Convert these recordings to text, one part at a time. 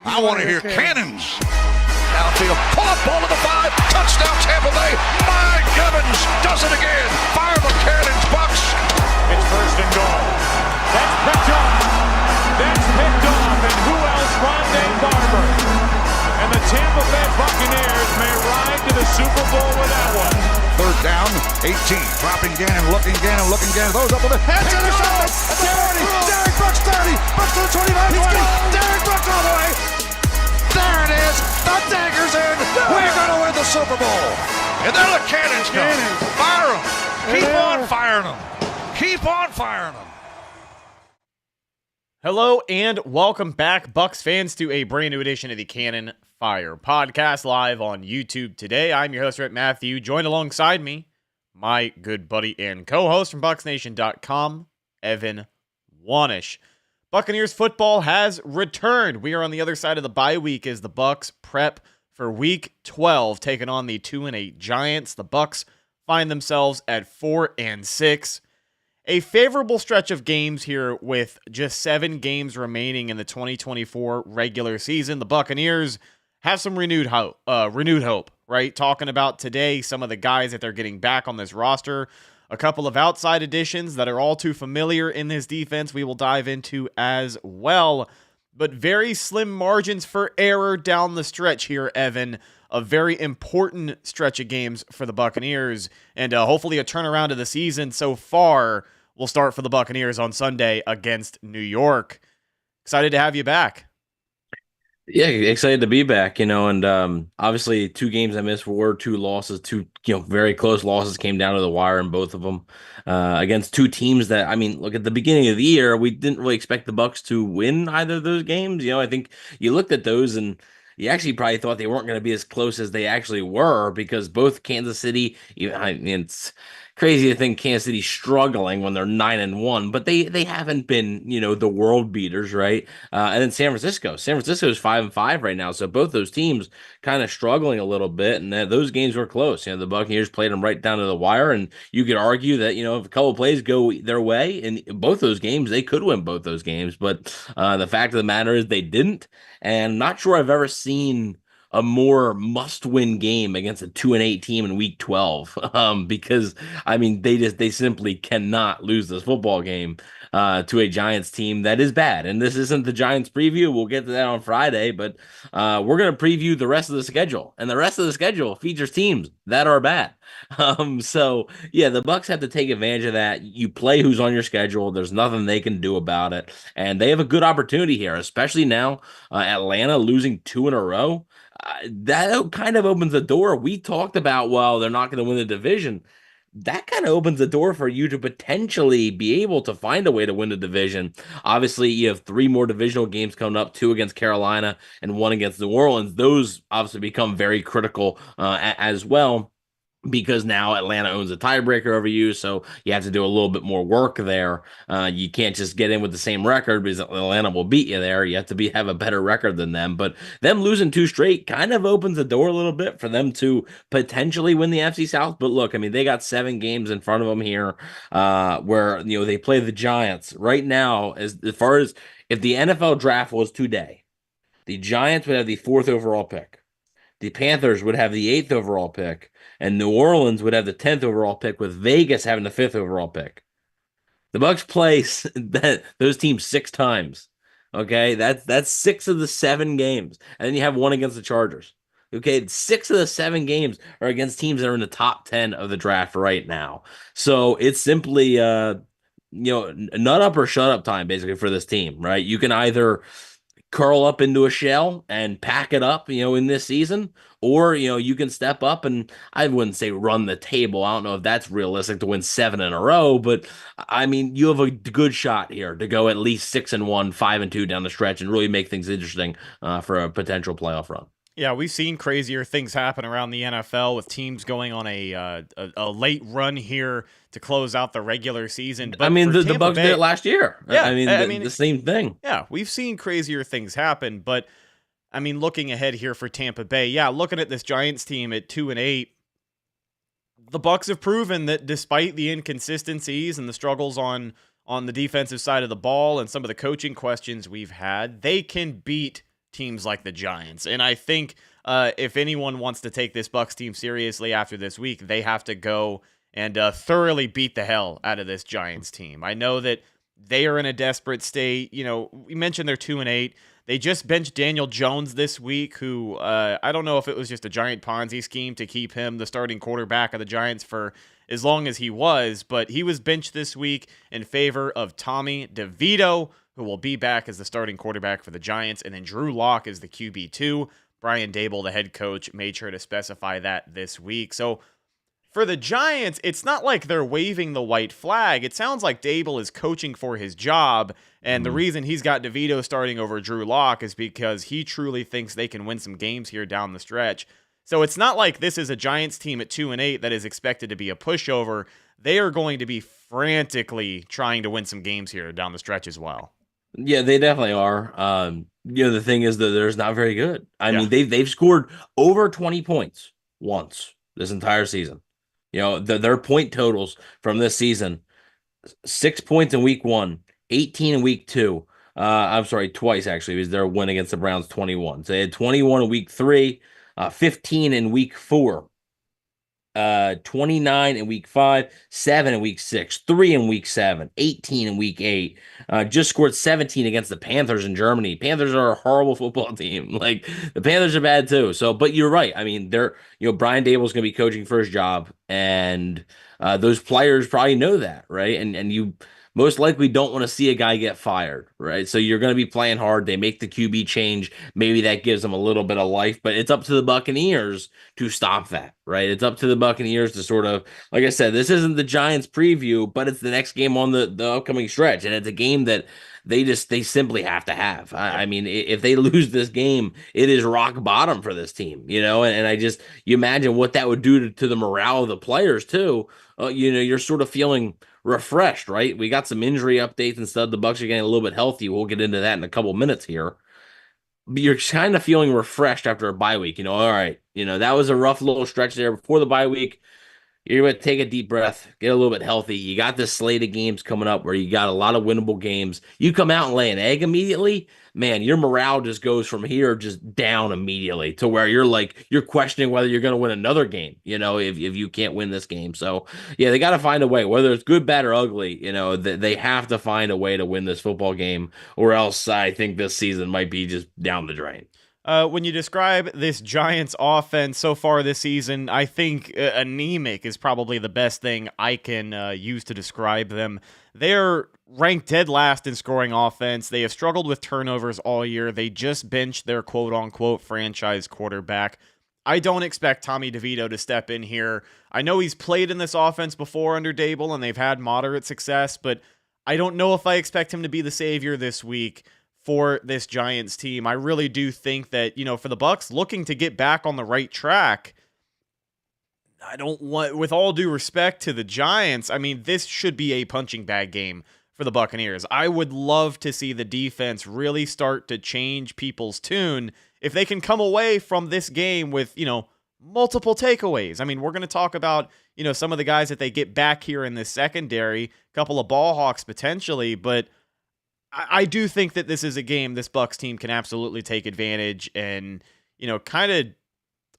I want to hear cannons. Downfield, pull up, ball to the 5, touchdown Tampa Bay. Mike Evans does it again. Fire the cannons, Bucs. It's first and goal. That's picked off. And who else? Rondé Barber. And the Tampa Bay Buccaneers may ride to the Super Bowl with that one. Third down, 18. Dropping Gannon, looking Gannon. Those up with the heads in the shot. At the 40. Derek Brooks 30. Brooks to the 25. 20. Derek Brooks all the way. There it is. The dagger's in. We're going to win the Super Bowl. And there the cannons go. Fire them. Keep on firing them. Keep on firing them. Hello and welcome back, Bucs fans, to a brand new edition of the Cannon Fire Podcast live on YouTube today. I'm your host, Rhett Matthew, joined alongside me, my good buddy and co-host from BucsNation.com, Evan Wanish. Buccaneers football has returned. We are on the other side of the bye week as the Bucs prep for Week 12, taking on the 2-8 Giants. The Bucs find themselves at 4-6. A favorable stretch of games here with just 7 games remaining in the 2024 regular season. The Buccaneers have some renewed hope, right? Talking about today some of the guys that they're getting back on this roster. A couple of outside additions that are all too familiar in this defense we will dive into as well. But very slim margins for error down the stretch here, Evan. A very important stretch of games for the Buccaneers. And hopefully a turnaround of the season so far will start for the Buccaneers on Sunday against New York. Excited to have you back. Yeah, excited to be back, and obviously 2 games I missed were 2 losses, 2 very close losses, came down to the wire in both of them against 2 teams that, look, at the beginning of the year, we didn't really expect the Bucs to win either of those games. I think you looked at those and you actually probably thought they weren't going to be as close as they actually were, because both Kansas City, it's crazy to think Kansas City's struggling when they're 9-1, but they haven't been, the world beaters, right? And then San Francisco is 5-5 right now, so both those teams kind of struggling a little bit, and those games were close. The Buccaneers played them right down to the wire, and you could argue that if a couple of plays go their way in both those games, they could win both those games. But the fact of the matter is they didn't, and I'm not sure I've ever seen a more must-win game against a 2-8 team in Week 12, because they simply cannot lose this football game to a Giants team that is bad. And this isn't the Giants preview. We'll get to that on Friday, but we're going to preview the rest of the schedule, and the rest of the schedule features teams that are bad. So yeah, the Bucs have to take advantage of that. You play who's on your schedule. There's nothing they can do about it, and they have a good opportunity here, especially now. Atlanta losing 2 in a row. That kind of opens the door. We talked about, well, they're not going to win the division. That kind of opens the door for you to potentially be able to find a way to win the division. Obviously, you have 3 more divisional games coming up, 2 against Carolina and 1 against New Orleans. Those obviously become very critical as well, because now Atlanta owns a tiebreaker over you, so you have to do a little bit more work there. You can't just get in with the same record, because Atlanta will beat you there. You have to have a better record than them. But them losing 2 straight kind of opens the door a little bit for them to potentially win the NFC South. But look, they got 7 games in front of them here, where they play the Giants right now. As far as if the NFL draft was today, the Giants would have the 4th overall pick. The Panthers would have the 8th overall pick, and New Orleans would have the 10th overall pick, with Vegas having the 5th overall pick. The Bucs play those teams 6 times. Okay, that's 6 of the 7 games, and then you have 1 against the Chargers. Okay, 6 of the 7 games are against teams that are in the top 10 of the draft right now. So it's simply nut up or shut up time, basically, for this team, right? You can either curl up into a shell and pack it up, in this season, or, you can step up and, I wouldn't say run the table. I don't know if that's realistic to win 7 in a row, but you have a good shot here to go at least 6-1, 5-2 down the stretch, and really make things interesting for a potential playoff run. Yeah, we've seen crazier things happen around the NFL with teams going on a late run here to close out the regular season. But the Bucs did it last year. Yeah, the same thing. Yeah, we've seen crazier things happen, but looking ahead here for Tampa Bay, looking at this Giants team at 2-8, the Bucs have proven that despite the inconsistencies and the struggles on the defensive side of the ball and some of the coaching questions we've had, they can beat teams like the Giants. And I think if anyone wants to take this Bucs team seriously after this week, they have to go and thoroughly beat the hell out of this Giants team. I know that they are in a desperate state. You know, we mentioned they're 2-8. They just benched Daniel Jones this week, who I don't know if it was just a giant Ponzi scheme to keep him the starting quarterback of the Giants for as long as he was, but he was benched this week in favor of Tommy DeVito, who will be back as the starting quarterback for the Giants, and then Drew Lock is the QB2. Brian Daboll, the head coach, made sure to specify that this week. So for the Giants, it's not like they're waving the white flag. It sounds like Daboll is coaching for his job, and the reason he's got DeVito starting over Drew Lock is because he truly thinks they can win some games here down the stretch. So it's not like this is a Giants team at 2-8 that is expected to be a pushover. They are going to be frantically trying to win some games here down the stretch as well. Yeah, they definitely are. The thing is that they're not very good. I mean, they've scored over 20 points once this entire season. Their point totals from this season: 6 points in week 1, 18 in week 2. I'm sorry, twice actually. It was their win against the Browns, 21. So they had 21 in week 3, 15 in week 4, 29 in week 5, 7 in week 6, 3 in week 7, 18 in week 8. Just scored 17 against the Panthers in Germany. Panthers are a horrible football team. Like, the Panthers are bad too. So, but you're right. I mean, Brian Daboll's going to be coaching for his job, and those players probably know that, right? And you most likely don't want to see a guy get fired, right? So you're going to be playing hard. They make the QB change. Maybe that gives them a little bit of life, but it's up to the Buccaneers to stop that, right? It's up to the Buccaneers to sort of, like I said, this isn't the Giants preview, but it's the next game on the upcoming stretch, and it's a game that they simply have to have. I mean, if they lose this game, it is rock bottom for this team, and you imagine what that would do to the morale of the players too. You're sort of feeling refreshed, right? We got some injury updates and stuff. The Bucs are getting a little bit healthy. We'll get into that in a couple minutes here. But you're kind of feeling refreshed after a bye week. All right, that was a rough little stretch there before the bye week. You're going to take a deep breath, get a little bit healthy. You got this slate of games coming up where you got a lot of winnable games. You come out and lay an egg immediately, man, your morale just goes from here just down immediately to where you're questioning whether you're going to win another game, if you can't win this game. So, yeah, they got to find a way, whether it's good, bad, or ugly, they have to find a way to win this football game, or else I think this season might be just down the drain. When you describe this Giants offense so far this season, I think anemic is probably the best thing I can use to describe them. They're ranked dead last in scoring offense. They have struggled with turnovers all year. They just benched their quote-unquote franchise quarterback. I don't expect Tommy DeVito to step in here. I know he's played in this offense before under Daboll, and they've had moderate success, but I don't know if I expect him to be the savior this week for this Giants team. I really do think that, for the Bucs looking to get back on the right track, I don't want, with all due respect to the Giants, I mean, this should be a punching bag game for the Buccaneers. I would love to see the defense really start to change people's tune if they can come away from this game with, multiple takeaways. I mean, we're going to talk about, some of the guys that they get back here in this secondary, a couple of ball hawks potentially, but I do think that this is a game this Bucs team can absolutely take advantage and, kind of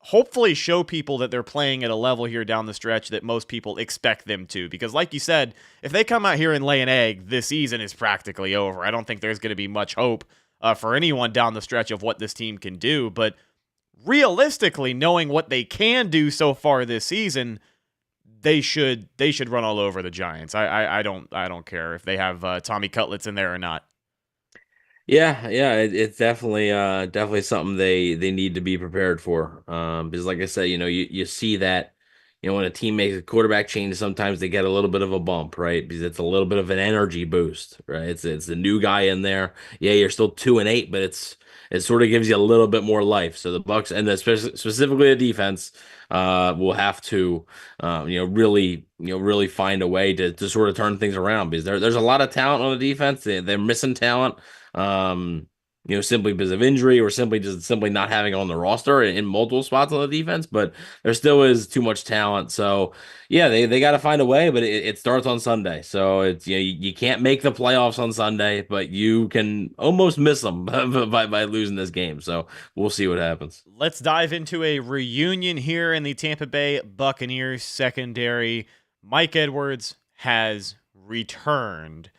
hopefully show people that they're playing at a level here down the stretch that most people expect them to. Because like you said, if they come out here and lay an egg, this season is practically over. I don't think there's going to be much hope for anyone down the stretch of what this team can do. But realistically, knowing what they can do so far this season, they should run all over the Giants. I don't care if they have Tommy Cutlets in there or not. Yeah, it's definitely something they need to be prepared for. Because like I said, you see that, when a team makes a quarterback change, sometimes they get a little bit of a bump, right? Because it's a little bit of an energy boost, right? It's the new guy in there. Yeah, you're still 2-8, but it sort of gives you a little bit more life. So the Bucs, and specifically the defense, will have to, really find a way to sort of turn things around, because there's a lot of talent on the defense. They're missing talent. simply because of injury or simply not having it on the roster in multiple spots on the defense, but there still is too much talent. So yeah, they got to find a way, but it starts on Sunday. So it's, you can't make the playoffs on Sunday, but you can almost miss them by losing this game. So we'll see what happens. Let's dive into a reunion here in the Tampa Bay Buccaneers secondary. Mike Edwards has returned.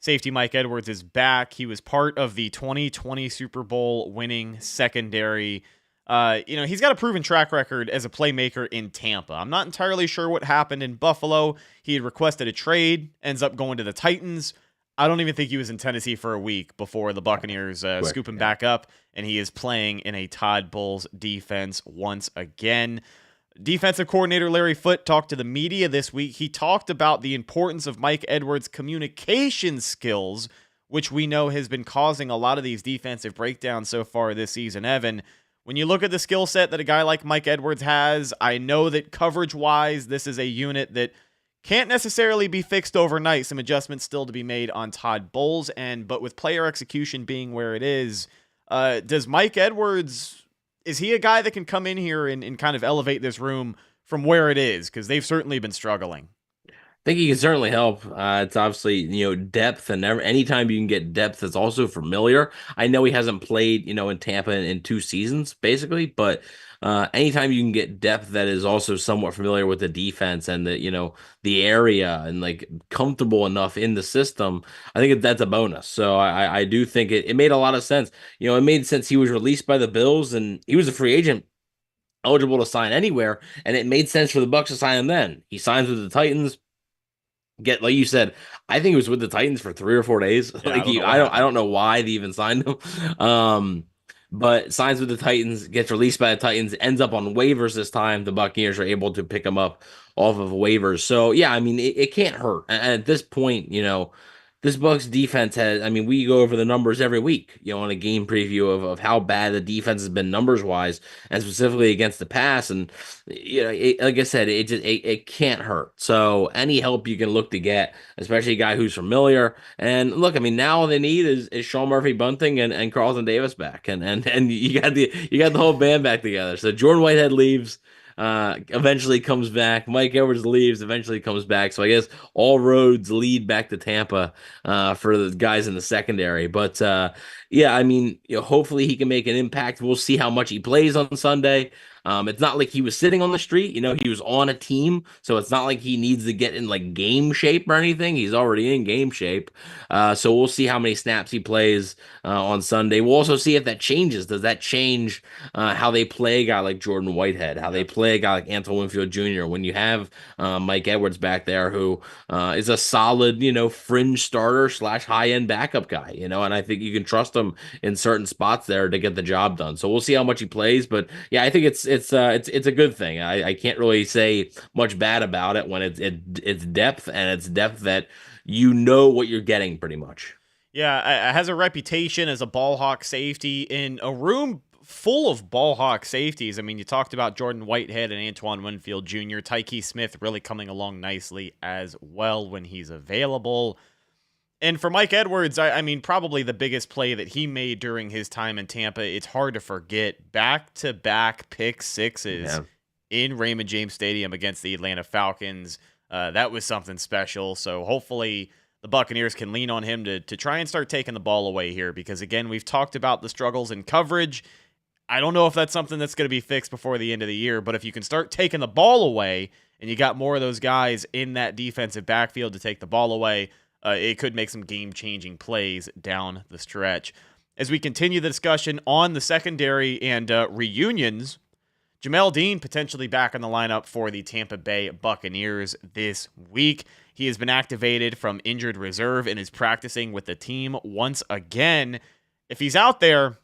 Safety Mike Edwards is back. He was part of the 2020 Super Bowl winning secondary. He's got a proven track record as a playmaker in Tampa. I'm not entirely sure what happened in Buffalo. He had requested a trade, ends up going to the Titans. I don't even think he was in Tennessee for a week before the Buccaneers scoop him back up, and he is playing in a Todd Bowles defense once again. Defensive coordinator Larry Foote talked to the media this week. He talked about the importance of Mike Edwards' communication skills, which we know has been causing a lot of these defensive breakdowns so far this season. Evan, when you look at the skill set that a guy like Mike Edwards has, I know that coverage-wise, this is a unit that can't necessarily be fixed overnight. Some adjustments still to be made on Todd Bowles, but with player execution being where it is, does Mike Edwards... is he a guy that can come in here and kind of elevate this room from where it is? Because they've certainly been struggling. I think he can certainly help. It's obviously, depth, and anytime you can get depth that's also familiar. I know he hasn't played, in Tampa in 2 seasons, basically, but anytime you can get depth that is also somewhat familiar with the defense and the area and like comfortable enough in the system, I think that's a bonus. So I do think it made a lot of sense. It made sense. He was released by the Bills and he was a free agent, eligible to sign anywhere, and it made sense for the Bucs to sign him then. He signs with the Titans. Like you said, I think it was with the Titans for 3 or 4 days. Yeah, I don't know why they even signed him. But signs with the Titans, gets released by the Titans, ends up on waivers this time. The Buccaneers are able to pick him up off of waivers. So yeah, I mean, it can't hurt. And at this point, this Bucs defense we go over the numbers every week, on a game preview of how bad the defense has been numbers wise and specifically against the pass. And, like I said, it can't hurt. So any help you can look to get, especially a guy who's familiar. And look, now all they need is Sean Murphy Bunting and Carlton Davis back. And you got the whole band back together. So Jordan Whitehead leaves. Eventually comes back. Mike Edwards leaves, eventually comes back. So I guess all roads lead back to Tampa for the guys in the secondary. But hopefully he can make an impact. We'll see how much he plays on Sunday. It's not like he was sitting on the street, he was on a team, so it's not like he needs to get in like game shape or anything. He's already in game shape. So we'll see how many snaps he plays on Sunday. We'll also see if that changes. Does that change how they play a guy like Jordan Whitehead, how they play a guy like Antoine Winfield Jr. when you have Mike Edwards back there, who is a solid, fringe starter / high-end backup guy, and I think you can trust him in certain spots there to get the job done. So we'll see how much he plays, but yeah, I think it's a good thing. I can't really say much bad about it when it's depth, and it's depth that what you're getting pretty much. Yeah, it has a reputation as a ball hawk safety in a room full of ball hawk safeties. You talked about Jordan Whitehead and Antoine Winfield Jr. Tyke Smith really coming along nicely as well when he's available. And for Mike Edwards, probably the biggest play that he made during his time in Tampa, it's hard to forget, back-to-back pick sixes in Raymond James Stadium against the Atlanta Falcons. That was something special. So hopefully the Buccaneers can lean on him to try and start taking the ball away here, because, again, we've talked about the struggles in coverage. I don't know if that's something that's going to be fixed before the end of the year, but if you can start taking the ball away and you got more of those guys in that defensive backfield to take the ball away, it could make some game-changing plays down the stretch. As we continue the discussion on the secondary and reunions, Jamel Dean potentially back in the lineup for the Tampa Bay Buccaneers this week. He has been activated from injured reserve and is practicing with the team once again. If he's out there,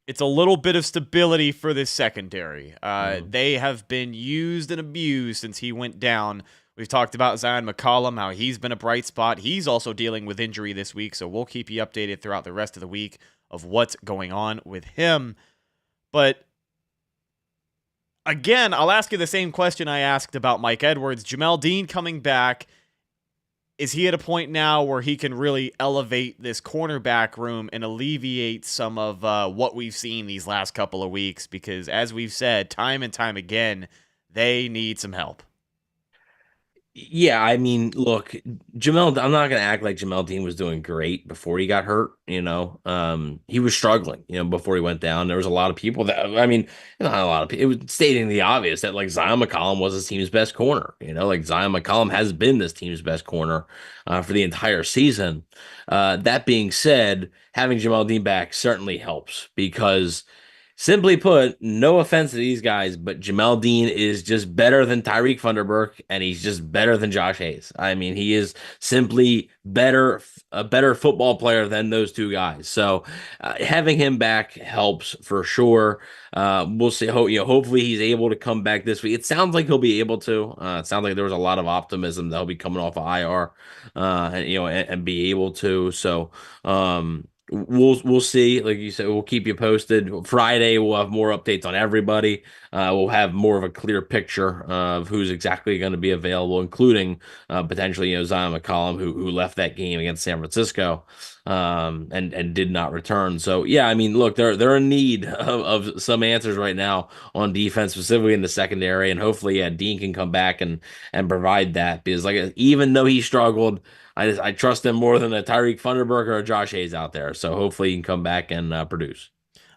it's a little bit of stability for this secondary. They have been used and abused since he went down. We've talked about Zion McCollum, how he's been a bright spot. He's also dealing with injury this week, so we'll keep you updated throughout the rest of the week of what's going on with him. But again, I'll ask you the same question I asked about Mike Edwards. Jamel Dean coming back. is he at a point now where he can really elevate this cornerback room and alleviate some of what we've seen these last couple of weeks? Because as we've said time and time again, they need some help. Yeah, I mean, look, Jamel, I'm not going to act like Jamel Dean was doing great before he got hurt, He was struggling, before he went down. There was a lot of people that, I mean, not a lot of people, it was stating the obvious that, like, Zion McCollum was his team's best corner, like Zion McCollum has been this team's best corner for the entire season. That being said, having Jamel Dean back certainly helps because simply put, no offense to these guys, but Jamel Dean is just better than Tyreek Funderburk, and he's just better than Josh Hayes. I mean, he is simply a better football player than those two guys. So having him back helps for sure. We'll see. Hopefully he's able to come back this week. It sounds like he'll be able to. It sounds like there was a lot of optimism that he'll be coming off of IR, and be able to. So. We'll see. Like you said, we'll keep you posted. Friday, we'll have more updates on everybody. We'll have more of a clear picture of who's exactly going to be available, including potentially, Zion McCollum, who left that game against San Francisco, and did not return. So yeah, I mean, look, they're in need of some answers right now on defense, specifically in the secondary, and hopefully, Dean can come back and provide that because, like, even though he struggled. I trust him more than a Tyreek Funderburk or a Josh Hayes out there. So hopefully he can come back and produce.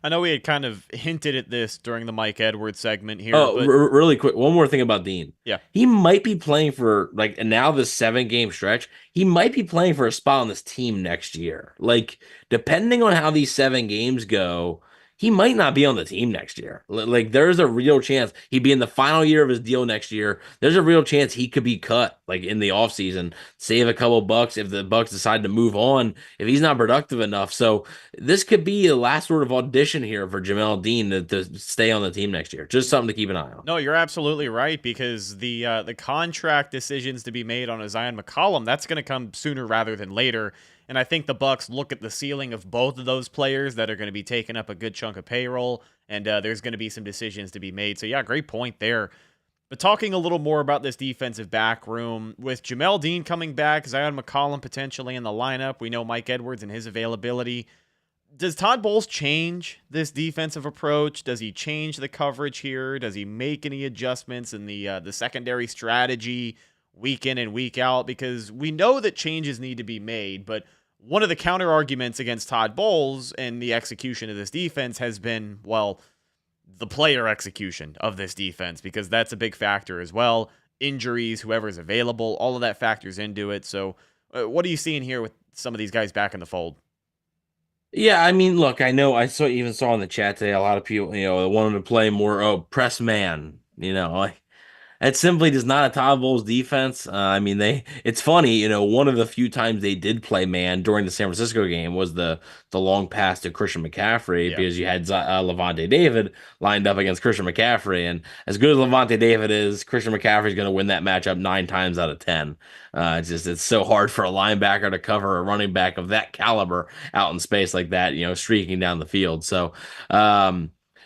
I know we had kind of hinted at this during the Mike Edwards segment here. Oh, but really quick. One more thing about Dean. Yeah. He might be playing for, like, and now this 7-game stretch, he might be playing for a spot on this team next year. Like, depending on how these 7 games go, he might not be on the team next year. Like, there's a real chance he'd be in the final year of his deal next year. There's a real chance he could be cut, like, in the offseason, save a couple bucks if the Bucs decide to move on, if he's not productive enough. So this could be the last sort of audition here for Jamel Dean to stay on the team next year. Just something to keep an eye on. No, you're absolutely right, because the contract decisions to be made on a Zion McCollum, that's going to come sooner rather than later. And I think the Bucs look at the ceiling of both of those players that are going to be taking up a good chunk of payroll, and there's going to be some decisions to be made. So yeah, great point there. But talking a little more about this defensive back room, with Jamel Dean coming back, Zion McCollum potentially in the lineup, we know Mike Edwards and his availability. Does Todd Bowles change this defensive approach? Does he change the coverage here? Does he make any adjustments in the secondary strategy week in and week out? Because we know that changes need to be made, but one of the counter arguments against Todd Bowles and the execution of this defense has been, well, the player execution of this defense, because that's a big factor as well. Injuries, whoever's available, all of that factors into it. So what are you seeing here with some of these guys back in the fold? Yeah, I mean, look, I know I saw in the chat today a lot of people, wanted to play more press man, like, it simply does not a Todd Bowles defense. I mean, it's funny, one of the few times they did play man during the San Francisco game was the long pass to Christian McCaffrey, because you had Levante David lined up against Christian McCaffrey. And as good as Levante David is, Christian McCaffrey is going to win that matchup 9 times out of 10. It's so hard for a linebacker to cover a running back of that caliber out in space like that, streaking down the field. So,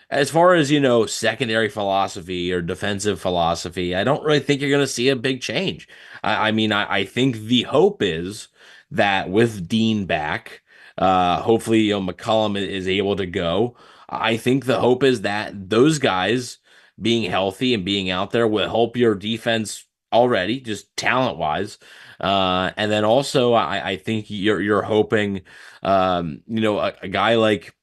as far as, secondary philosophy or defensive philosophy, I don't really think you're going to see a big change. I mean, I think the hope is that with Dean back, hopefully, McCollum is able to go. I think the hope is that those guys being healthy and being out there will help your defense already, just talent-wise. And then also, I think you're hoping, a guy like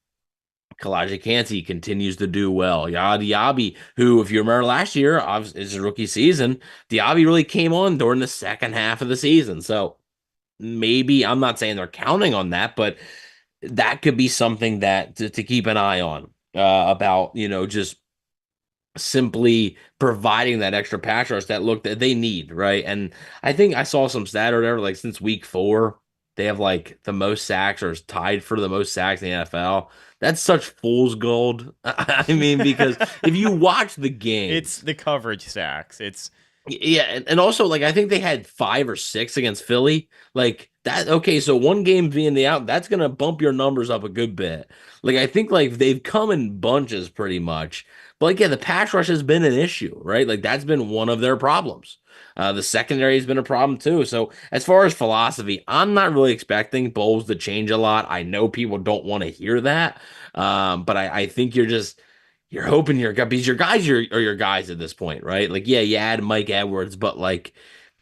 Kalijah Kancey continues to do well. Diaby, who, if you remember last year, is his rookie season, Diaby really came on during the second half of the season. So maybe, I'm not saying they're counting on that, but that could be something that to keep an eye on about, just simply providing that extra pass rush that they need, right? And I think I saw some stat or whatever, like since week 4, they have like the most sacks or is tied for the most sacks in the NFL. That's such fool's gold. I mean, because if you watch the game, it's the coverage sacks. Yeah, and also like I think they had 5 or 6 against Philly. Like that, okay, so one game being the out, that's gonna bump your numbers up a good bit. Like I think like they've come in bunches pretty much. But like yeah, the pass rush has been an issue, right? Like that's been one of their problems. The secondary has been a problem too. So as far as philosophy, I'm not really expecting Bowles to change a lot. I know people don't want to hear that. But I think you're hoping because your guys are your guys at this point, right? Like, yeah, you add Mike Edwards, but like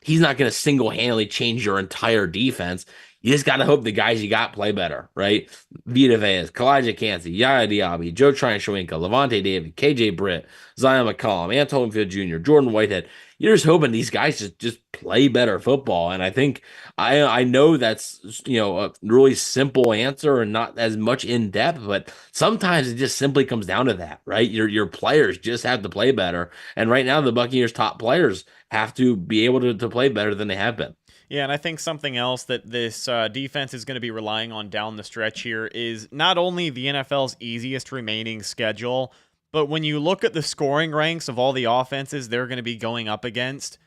he's not going to single-handedly change your entire defense. You just got to hope the guys you got play better, right? Vita Vea, Kalijah Kancey, Yaya Diaby, Joe Tryon-Shoyinka, Levante David, KJ Britt, Zion McCollum, Antoine Field Jr., Jordan Whitehead. You're just hoping these guys just play better football. And I think I know that's a really simple answer and not as much in depth, but sometimes it just simply comes down to that, right? Your players just have to play better. And right now the Buccaneers top players have to be able to play better than they have been. Yeah, and I think something else that this defense is going to be relying on down the stretch here is not only the NFL's easiest remaining schedule, but when you look at the scoring ranks of all the offenses they're going to be going up against,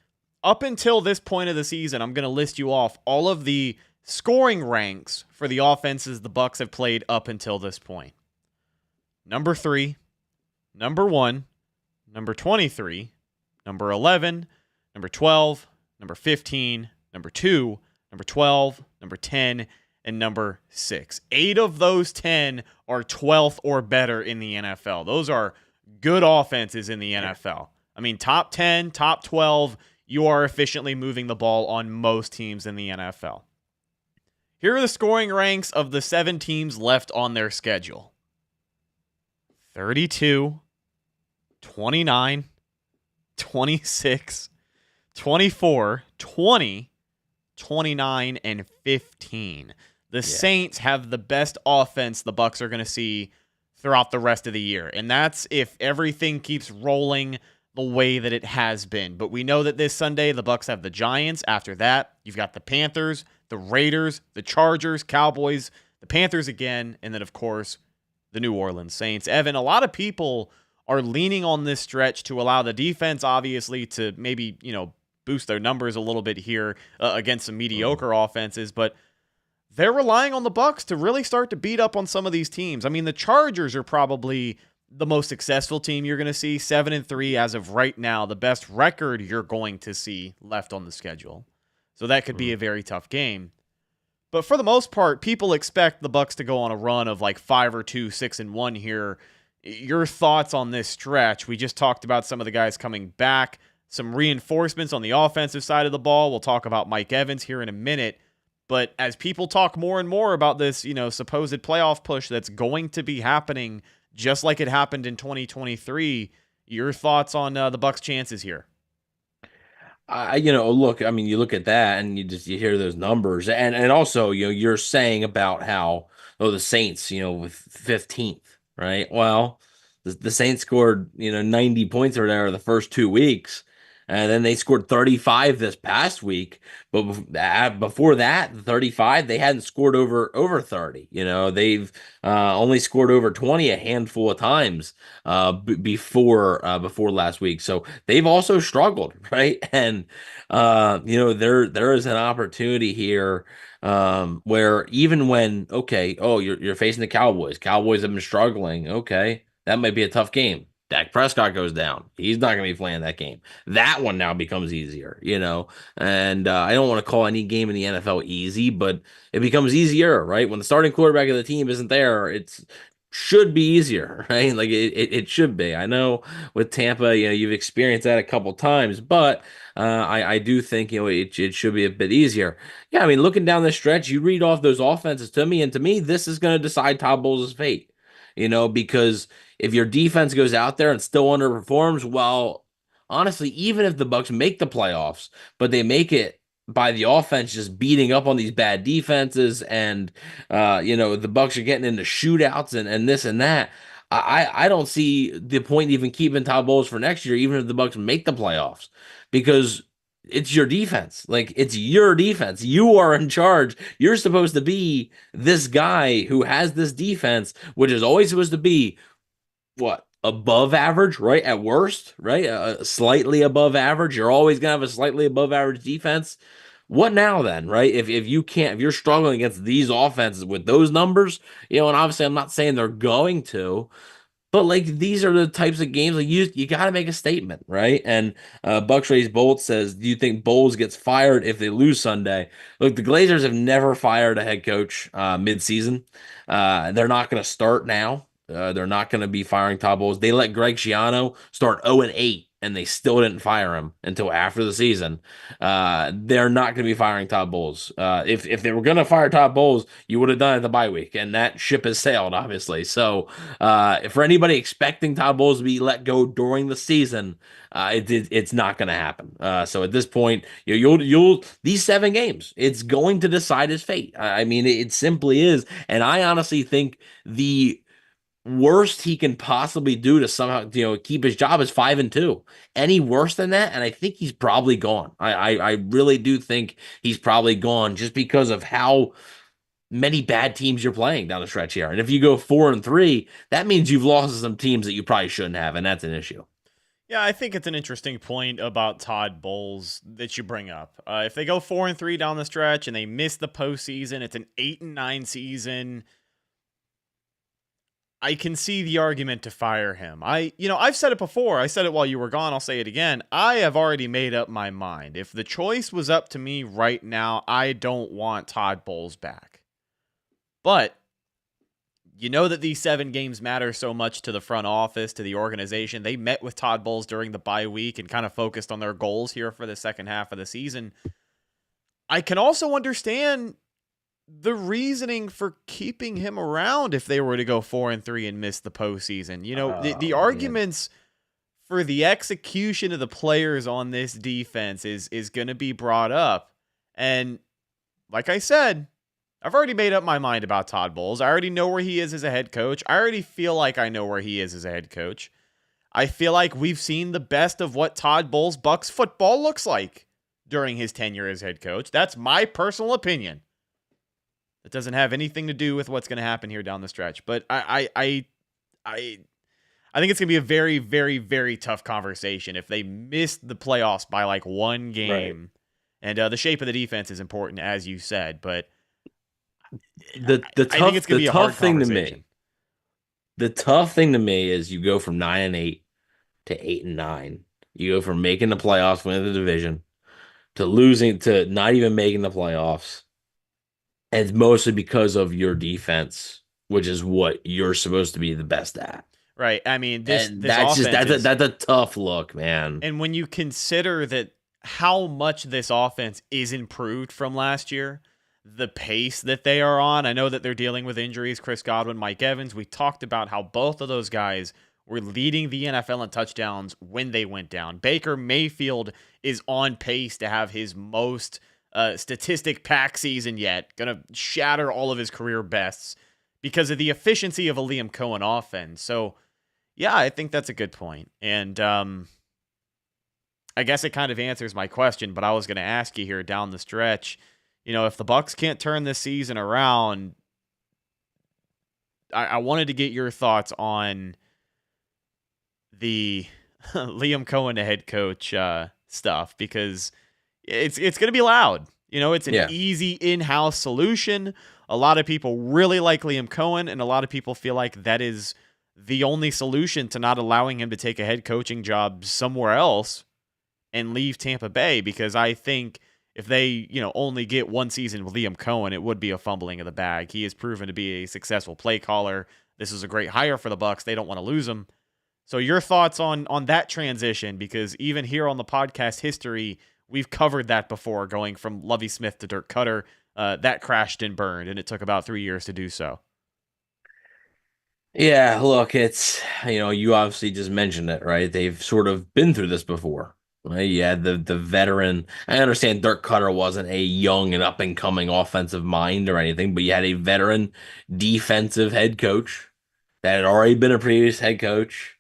up until this point of the season, I'm going to list you off all of the scoring ranks for the offenses the Bucs have played up until this point. Number 3, number 1, number 23, number 11, number 12, number 15, number 2, number 12, number 10, and number 6. 8 of those 10 are 12th or better in the NFL. Those are good offenses in the NFL. I mean, top 10, top 12, you are efficiently moving the ball on most teams in the NFL. Here are the scoring ranks of the 7 teams left on their schedule. 32, 29, 26, 24, 20, 29, and 15. The Saints have the best offense the Bucs are going to see throughout the rest of the year. And that's if everything keeps rolling the way that it has been. But we know that this Sunday, the Bucs have the Giants. After that, you've got the Panthers, the Raiders, the Chargers, Cowboys, the Panthers again, and then, of course, the New Orleans Saints. Evan, a lot of people are leaning on this stretch to allow the defense, obviously, to maybe, boost their numbers a little bit here against some mediocre offenses, but they're relying on the Bucs to really start to beat up on some of these teams. I mean, the Chargers are probably the most successful team you're going to see, 7-3 as of right now, the best record you're going to see left on the schedule. So that could be a very tough game. But for the most part, people expect the Bucs to go on a run of like 5-2, 6-1 here. Your thoughts on this stretch? We just talked about some of the guys coming back, some reinforcements on the offensive side of the ball. We'll talk about Mike Evans here in a minute. But as people talk more and more about this, supposed playoff push that's going to be happening just like it happened in 2023, your thoughts on the Bucs' chances here? Look, I mean, you look at that and you hear those numbers, and also, you're saying about how the Saints, with 15th, right? Well, the Saints scored 90 points or whatever the first 2 weeks. And then they scored 35 this past week, but before that, 35, they hadn't scored over 30. They've only scored over 20 a handful of times before last week. So they've also struggled, right? And there is an opportunity here where even when you're facing the Cowboys. Cowboys have been struggling. Okay, that might be a tough game. Dak Prescott goes down. He's not going to be playing that game. That one now becomes easier, and I don't want to call any game in the NFL easy, but it becomes easier, right? When the starting quarterback of the team isn't there, it should be easier, right? Like it should be. I know with Tampa, you've experienced that a couple times, but I do think, it should be a bit easier. Yeah, I mean, looking down the stretch, you read off those offenses to me, and to me, this is going to decide Todd Bowles' fate, because if your defense goes out there and still underperforms, well, honestly, even if the Bucs make the playoffs, but they make it by the offense just beating up on these bad defenses, and the Bucs are getting into shootouts and this and that, I don't see the point even keeping Todd Bowles for next year, even if the Bucs make the playoffs, because it's your defense. Like, it's your defense. You are in charge. You're supposed to be this guy who has this defense, which is always supposed to be above average, right? At worst, right? Slightly above average. You're always gonna have a slightly above average defense. What now then, right? If you can't, if you're struggling against these offenses with those numbers, and obviously I'm not saying they're going to, but like these are the types of games like you got to make a statement, right? And Bucks Race Bolt says, "Do you think Bowles gets fired if they lose Sunday?" Look, the Glazers have never fired a head coach mid-season. They're not going to start now. They're not going to be firing Todd Bowles. They let Greg Schiano start 0-8, and they still didn't fire him until after the season. They're not going to be firing Todd Bowles. If they were going to fire Todd Bowles, you would have done it the bye week, and that ship has sailed, obviously. So for anybody expecting Todd Bowles to be let go during the season, it's not going to happen. So at this point, you'll these 7 games, it's going to decide his fate. I mean, it simply is, and I honestly think the worst he can possibly do to somehow keep his job is 5-2. Any worse than that, and I think he's probably gone. I really do think he's probably gone just because of how many bad teams you're playing down the stretch here. And if you go 4-3, that means you've lost to some teams that you probably shouldn't have, and that's an issue. Yeah, I think it's an interesting point about Todd Bowles that you bring up. If they go 4-3 down the stretch and they miss the postseason, it's an 8-9 season. I can see the argument to fire him. I've said it before. I said it while you were gone. I'll say it again. I have already made up my mind. If the choice was up to me right now, I don't want Todd Bowles back. But you know that these 7 games matter so much to the front office, to the organization. They met with Todd Bowles during the bye week and kind of focused on their goals here for the second half of the season. I can also understand the reasoning for keeping him around if they were to go 4-3 and miss the postseason. The arguments for the execution of the players on this defense is going to be brought up. And like I said, I've already made up my mind about Todd Bowles. I already know where he is as a head coach. I already feel like I know where he is as a head coach. I feel like we've seen the best of what Todd Bowles Bucs football looks like during his tenure as head coach. That's my personal opinion. It doesn't have anything to do with what's going to happen here down the stretch. But I think it's going to be a very, very, very tough conversation if they miss the playoffs by like 1 game. Right. And the shape of the defense is important, as you said. But I think it's going to be a hard conversation. The tough thing to me is you go from 9-8 to 8-9. You go from making the playoffs, winning the division, to losing, to not even making the playoffs. And it's mostly because of your defense, which is what you're supposed to be the best at. Right. I mean, that's a tough look, man. And when you consider that how much this offense is improved from last year, the pace that they are on, I know that they're dealing with injuries, Chris Godwin, Mike Evans. We talked about how both of those guys were leading the NFL in touchdowns when they went down. Baker Mayfield is on pace to have his most statistic pack season yet, gonna shatter all of his career bests because of the efficiency of a Liam Cohen offense. So yeah, I think that's a good point. And I guess it kind of answers my question, but I was gonna ask you here down the stretch, if the Bucs can't turn this season around, I wanted to get your thoughts on the Liam Cohen, the head coach stuff, because it's going to be loud. It's an easy in-house solution. A lot of people really like Liam Cohen, and a lot of people feel like that is the only solution to not allowing him to take a head coaching job somewhere else and leave Tampa Bay, because I think if they, only get 1 season with Liam Cohen, it would be a fumbling of the bag. He has proven to be a successful play caller. This is a great hire for the Bucs. They don't want to lose him. So your thoughts on that transition, because even here on the podcast history, we've covered that before, going from Lovie Smith to Dirk Cutter. That crashed and burned, and it took about 3 years to do so. Yeah, look, it's, you obviously just mentioned it, right? They've sort of been through this before, right? You had the veteran. I understand Dirk Cutter wasn't a young and up-and-coming offensive mind or anything, but you had a veteran defensive head coach that had already been a previous head coach.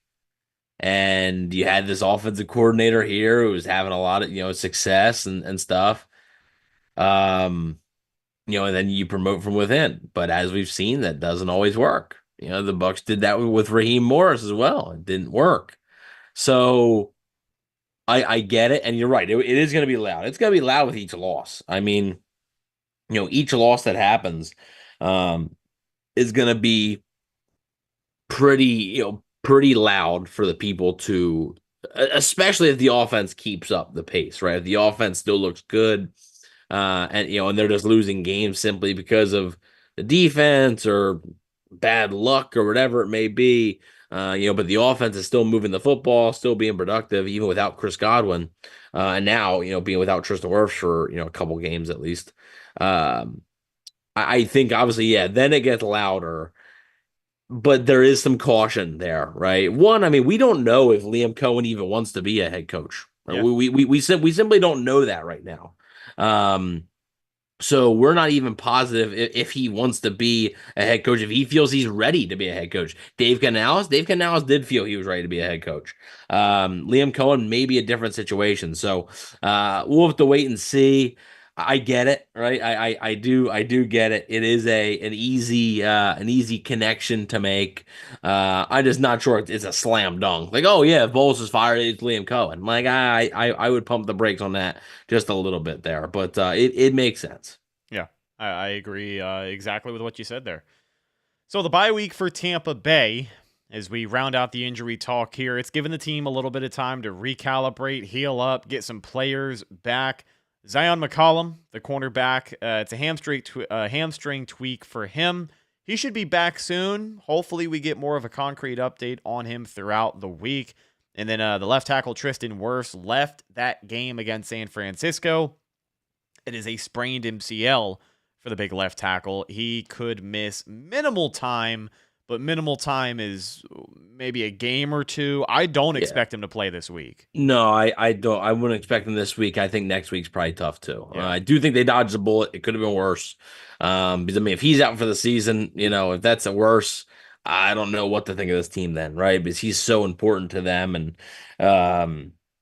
And you had this offensive coordinator here who was having a lot of, success and stuff. And then you promote from within. But as we've seen, that doesn't always work. The Bucs did that with Raheem Morris as well. It didn't work. So I get it, and you're right. It is going to be loud. It's going to be loud with each loss. I mean, each loss that happens is going to be pretty loud for the people to, especially if the offense keeps up the pace, right? If the offense still looks good, and they're just losing games simply because of the defense or bad luck or whatever it may be. But the offense is still moving the football, still being productive, even without Chris Godwin, and now being without Tristan Wirfs for a couple games at least. I think obviously, yeah, then it gets louder, but there is some caution there, right? One, I mean, we don't know if Liam Cohen even wants to be a head coach. Right? Yeah. We simply don't know that right now. So we're not even positive if he wants to be a head coach, if he feels he's ready to be a head coach. Dave Canales did feel he was ready to be a head coach. Liam Cohen may be a different situation. So we'll have to wait and see. I get it, right? I do get it. It is an easy connection to make. I'm just not sure it's a slam dunk. Like, oh yeah, if Bowles is fired, it's Liam Cohen. Like I would pump the brakes on that just a little bit there, but it makes sense. Yeah, I agree exactly with what you said there. So the bye week for Tampa Bay, as we round out the injury talk here, it's given the team a little bit of time to recalibrate, heal up, get some players back. Zion McCollum, the cornerback, it's a hamstring tweak for him. He should be back soon. Hopefully we get more of a concrete update on him throughout the week. And then the left tackle, Tristan Wirfs, left that game against San Francisco. It is a sprained MCL for the big left tackle. He could miss minimal time, but minimal time is maybe a game or two. I don't expect him to play this week. No, I don't. I wouldn't expect him this week. I think next week's probably tough too. Yeah. I do think they dodged a bullet. It could have been worse. Because I mean, if he's out for the season, if that's a worse, I don't know what to think of this team then, right? Because he's so important to them. And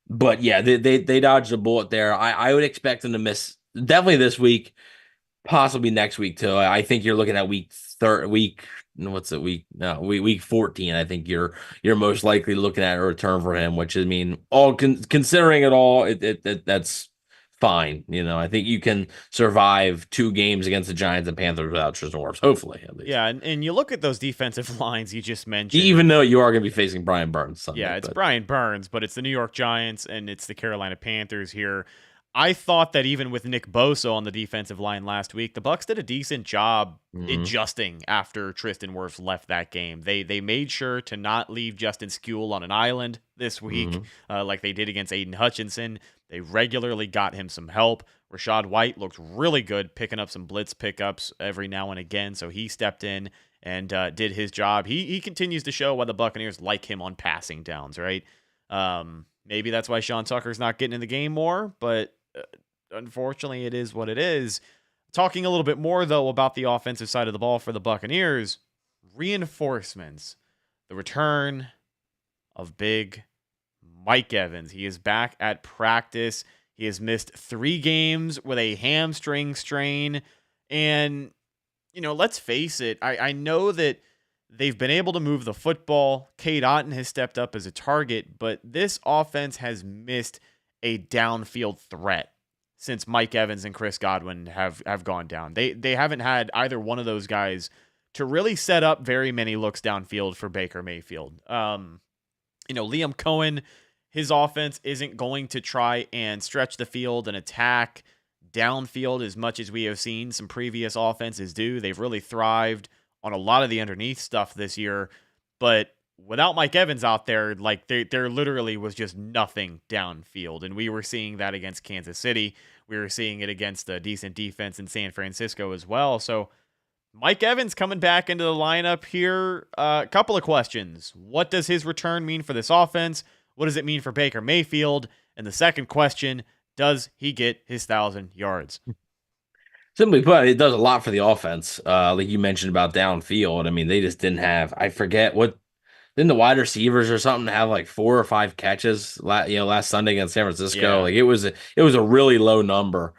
but yeah, they dodged a bullet there. I would expect him to miss definitely this week, possibly next week too. I think you're looking at week 14. I think you're most likely looking at a return for him, which I mean, all considering it all, that's fine. I think you can survive 2 games against the Giants and Panthers without Tristan Wirfs, hopefully at least. Yeah, and you look at those defensive lines you just mentioned. Even though you are going to be facing Brian Burns Sunday. Yeah, it's Brian Burns, but it's the New York Giants and it's the Carolina Panthers here. I thought that even with Nick Bosa on the defensive line last week, the Bucs did a decent job adjusting after Tristan Wirfs left that game. They made sure to not leave Justin Skule on an island this week like they did against Aiden Hutchinson. They regularly got him some help. Rashad White looked really good, picking up some blitz pickups every now and again, so he stepped in and did his job. He continues to show why the Buccaneers like him on passing downs, right? Maybe that's why Sean Tucker's not getting in the game more, but unfortunately, it is what it is. Talking a little bit more, though, about the offensive side of the ball for the Buccaneers, reinforcements, the return of big Mike Evans. He is back at practice. He has missed 3 games with a hamstring strain. And, let's face it, I know that they've been able to move the football. Cade Otton has stepped up as a target, but this offense has missed a downfield threat since Mike Evans and Chris Godwin have gone down. They haven't had either one of those guys to really set up very many looks downfield for Baker Mayfield. Liam Cohen, his offense isn't going to try and stretch the field and attack downfield as much as we have seen some previous offenses do. They've really thrived on a lot of the underneath stuff this year, but without Mike Evans out there, like there literally was just nothing downfield. And we were seeing that against Kansas City. We were seeing it against a decent defense in San Francisco as well. So Mike Evans coming back into the lineup here. A couple of questions. What does his return mean for this offense? What does it mean for Baker Mayfield? And the second question, does he get his 1,000 yards? Simply put, it does a lot for the offense. Like you mentioned about downfield. I mean, they just didn't have, I forget what, didn't the wide receivers or something have like 4 or 5 catches last Sunday against San Francisco? Yeah. Like it was a really low number.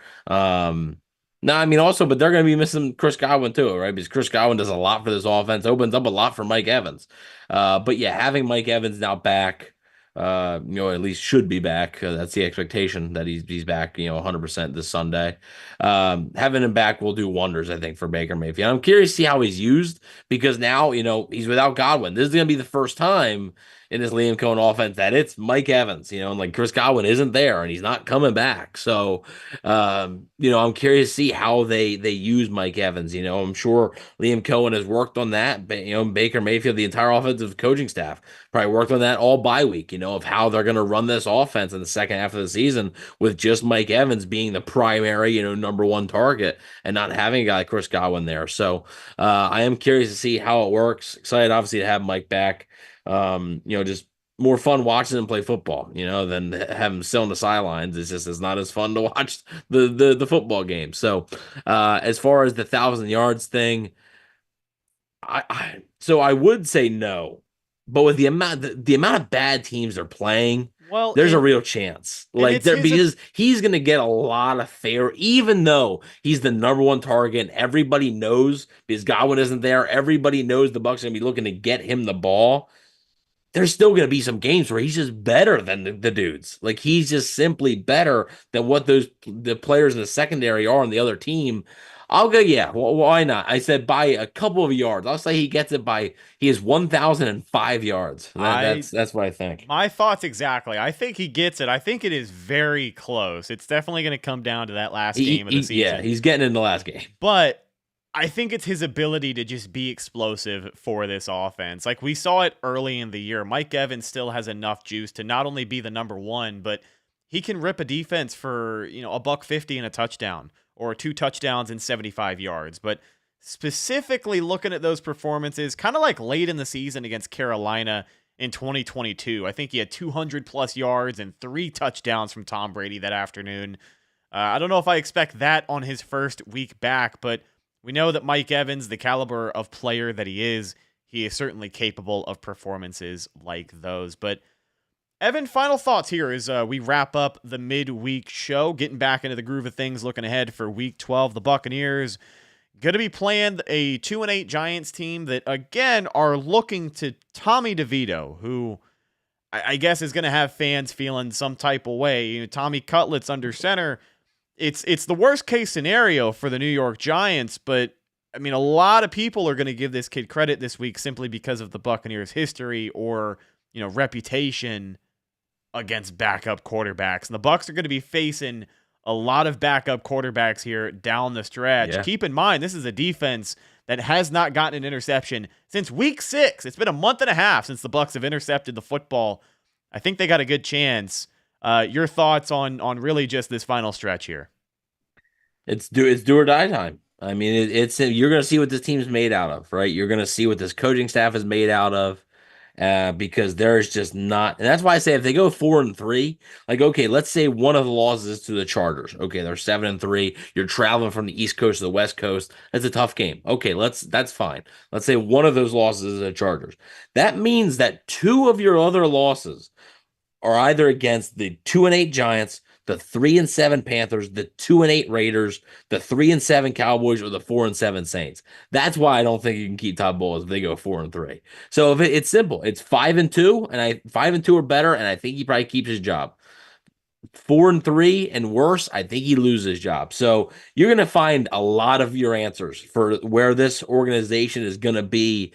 No, I mean also, but they're going to be missing Chris Godwin too, right? Because Chris Godwin does a lot for this offense, opens up a lot for Mike Evans. But yeah, having Mike Evans now back, at least should be back. That's the expectation that he's back, 100% this Sunday. Having him back will do wonders, I think, for Baker Mayfield. I'm curious to see how he's used because now, he's without Godwin. This is going to be the first time in this Liam Cohen offense that it's Mike Evans, and like Chris Godwin isn't there and he's not coming back. So, I'm curious to see how they use Mike Evans. I'm sure Liam Cohen has worked on that. But, Baker Mayfield, the entire offensive coaching staff, probably worked on that all bye week, of how they're going to run this offense in the second half of the season with just Mike Evans being the primary, number one target and not having a guy like Chris Godwin there. So I am curious to see how it works. Excited, obviously, to have Mike back. Just more fun watching them play football, than have them still on the sidelines. It's not as fun to watch the football game. So, as far as the 1,000 yards thing, I would say no, but with the amount of bad teams they're playing, Well, there's a real chance. Because he's going to get a lot of fair, even though he's the number one target. And everybody knows because Godwin isn't there. Everybody knows the Bucs are going to be looking to get him the ball. There's still going to be some games where he's just better than the dudes. Like he's just simply better than what the players in the secondary are on the other team. I'll go, yeah, well, why not? I said by a couple of yards. I'll say he has 1,005 yards. That's what I think. My thoughts exactly. I think he gets it. I think it is very close. It's definitely going to come down to that last game of the season. Yeah, he's getting in the last game. But I think it's his ability to just be explosive for this offense. Like we saw it early in the year. Mike Evans still has enough juice to not only be the number one, but he can rip a defense for, $150 and a touchdown or 2 touchdowns and 75 yards. But specifically looking at those performances, kind of like late in the season against Carolina in 2022, I think he had 200 plus yards and 3 touchdowns from Tom Brady that afternoon. I don't know if I expect that on his first week back, but we know that Mike Evans, the caliber of player that he is certainly capable of performances like those. But Evan, final thoughts here as we wrap up the midweek show, getting back into the groove of things, looking ahead for Week 12. The Buccaneers going to be playing a 2-8 Giants team that, again, are looking to Tommy DeVito, who I guess is going to have fans feeling some type of way. Tommy Cutlett's under center. It's the worst case scenario for the New York Giants, but I mean, a lot of people are going to give this kid credit this week simply because of the Buccaneers' history or, reputation against backup quarterbacks. And the Bucs are going to be facing a lot of backup quarterbacks here down the stretch. Yeah. Keep in mind, this is a defense that has not gotten an interception since week 6. It's been a month and a half since the Bucs have intercepted the football. I think they got a good chance. Your thoughts on really just this final stretch here? It's do or die time. I mean, you're going to see what this team's made out of, right? You're going to see what this coaching staff is made out of, because there's just not, and that's why I say if they go 4-3, like okay, let's say one of the losses is to the Chargers. Okay, they're 7-3. You're traveling from the East Coast to the West Coast. That's a tough game. Okay, that's fine. Let's say one of those losses is the Chargers. That means that 2 of your other losses are either against the 2-8 Giants, the 3-7 Panthers, the 2-8 Raiders, the 3-7 Cowboys, or the 4-7 Saints. That's why I don't think you can keep Todd Bowles if they go 4-3. So if it's simple, it's 5-2, and 5-2 or better, and I think he probably keeps his job. 4-3 and worse, I think he loses his job. So you're going to find a lot of your answers for where this organization is going to be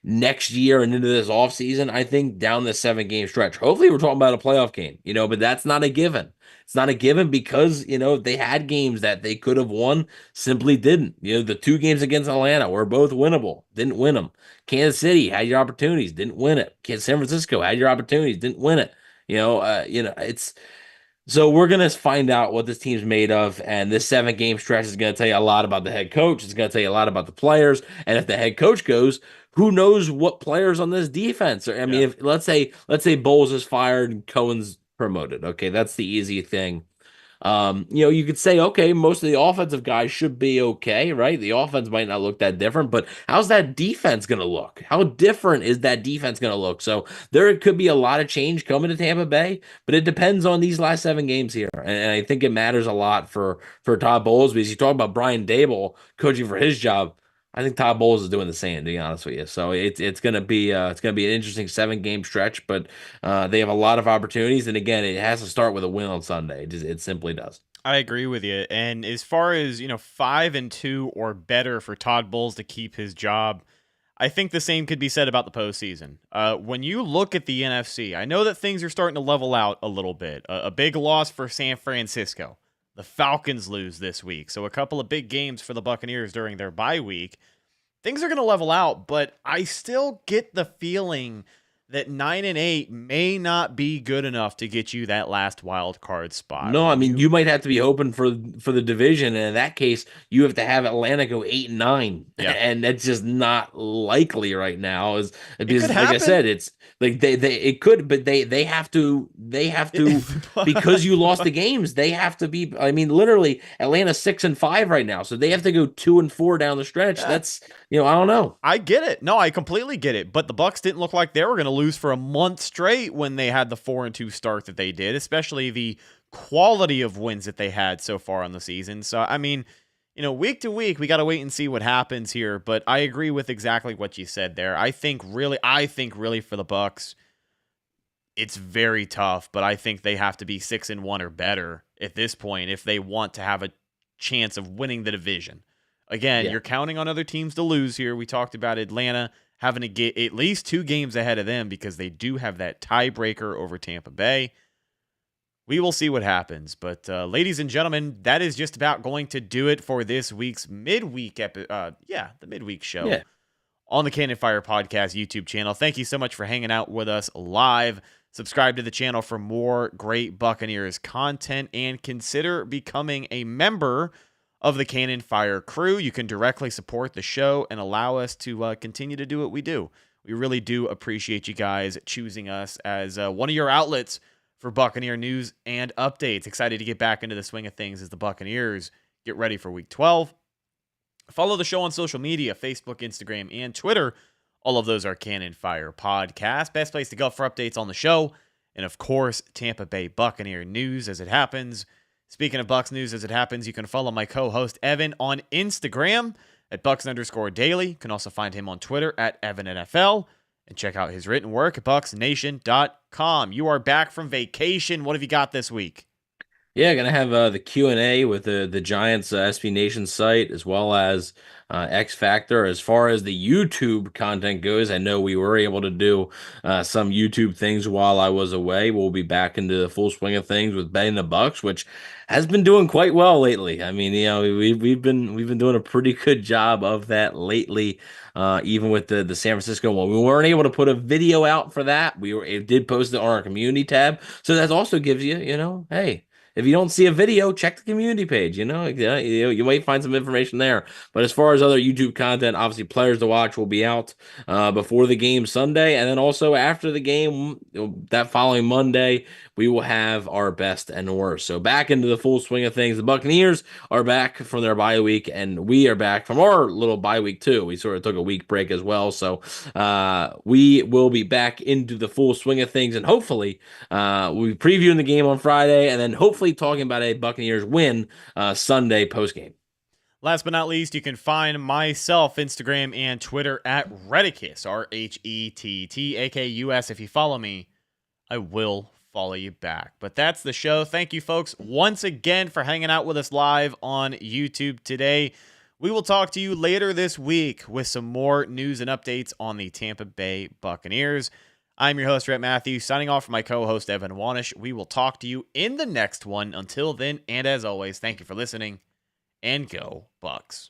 next year and into this offseason, I think, down this 7-game stretch. Hopefully we're talking about a playoff game, but that's not a given. It's not a given because, they had games that they could have won, simply didn't. The 2 games against Atlanta were both winnable, didn't win them. Kansas City had your opportunities, didn't win it. San Francisco had your opportunities, didn't win it. It's so we're going to find out what this team's made of, and this 7-game stretch is going to tell you a lot about the head coach. It's going to tell you a lot about the players, and if the head coach goes, who knows what players on this defense are. I mean, if let's say Bowles is fired and Cohen's promoted. Okay, that's the easy thing. You could say, okay, most of the offensive guys should be okay, right? The offense might not look that different, but how's that defense going to look? How different is that defense going to look? So there could be a lot of change coming to Tampa Bay, but it depends on these last 7 games here. And I think it matters a lot for Todd Bowles, because you talk about Brian Dable coaching for his job. I think Todd Bowles is doing the same, to be honest with you. So it's gonna be an interesting 7 game stretch, but they have a lot of opportunities, and again, it has to start with a win on Sunday. It simply does. I agree with you. And as far as 5-2 or better for Todd Bowles to keep his job, I think the same could be said about the postseason. When you look at the NFC, I know that things are starting to level out a little bit. A big loss for San Francisco. The Falcons lose this week, so a couple of big games for the Buccaneers during their bye week. Things are going to level out, but I still get the feeling that 9-8 may not be good enough to get you that last wild card spot. No, I mean, you might have to be hoping for the division, and in that case, you have to have Atlanta go 8-9, and that's just not likely right now. Because, like I said, it's like it could, but they have to because you lost the games. They have to be. I mean, literally, Atlanta's 6-5 right now, so they have to go 2-4 down the stretch. That's I don't know. I get it. No, I completely get it. But the Bucs didn't look like they were going to lose for a month straight when they had the 4-2 start that they did, especially the quality of wins that they had so far on the season. So, I mean, week to week, we got to wait and see what happens here. But I agree with exactly what you said there. I think really for the Bucs, it's very tough. But I think they have to be 6-1 or better at this point if they want to have a chance of winning the division. Again, you're counting on other teams to lose here. We talked about Atlanta having to get at least 2 games ahead of them because they do have that tiebreaker over Tampa Bay. We will see what happens. But ladies and gentlemen, that is just about going to do it for this week's midweek the midweek show on the Cannon Fire Podcast YouTube channel. Thank you so much for hanging out with us live. Subscribe to the channel for more great Buccaneers content and consider becoming a member of the Cannon Fire crew. You can directly support the show and allow us to continue to do what we do. We really do appreciate you guys choosing us as one of your outlets for Buccaneer news and updates. Excited to get back into the swing of things as the Buccaneers get ready for Week 12. Follow the show on social media, Facebook, Instagram, and Twitter. All of those are Cannon Fire Podcast. Best place to go for updates on the show. And, of course, Tampa Bay Buccaneer news as it happens. Speaking of Bucs news as it happens, you can follow my co-host Evan on Instagram at Bucs_daily. You can also find him on Twitter at EvanNFL and check out his written work at BucsNation.com. You are back from vacation. What have you got this week? Yeah, gonna have the Q&A with the Giants SB Nation site, as well as X Factor. As far as the YouTube content goes, I know we were able to do some YouTube things while I was away. We'll be back into the full swing of things with betting the Bucs, which has been doing quite well lately. I mean, we've been doing a pretty good job of that lately. Even with the San Francisco one, we weren't able to put a video out for that. It did post it on our community tab, so that also gives you, hey. If you don't see a video, check the community page. You might find some information there. But as far as other YouTube content, obviously Players to Watch will be out before the game Sunday. And then also after the game, that following Monday, we will have our best and worst. So back into the full swing of things. The Buccaneers are back from their bye week, and we are back from our little bye week too. We sort of took a week break as well. So we will be back into the full swing of things. And hopefully we'll be previewing the game on Friday, and then hopefully talking about a Buccaneers win Sunday postgame. Last but not least, you can find myself, Instagram, and Twitter at Rhetticus, RHETTAKUS. If you follow me, I will follow you back. But that's the show. Thank you, folks, once again for hanging out with us live on YouTube today. We will talk to you later this week with some more news and updates on the Tampa Bay Buccaneers. I'm your host, Rhett Matthew, signing off for my co-host, Evan Wanish. We will talk to you in the next one. Until then, and as always, thank you for listening, and go Bucs.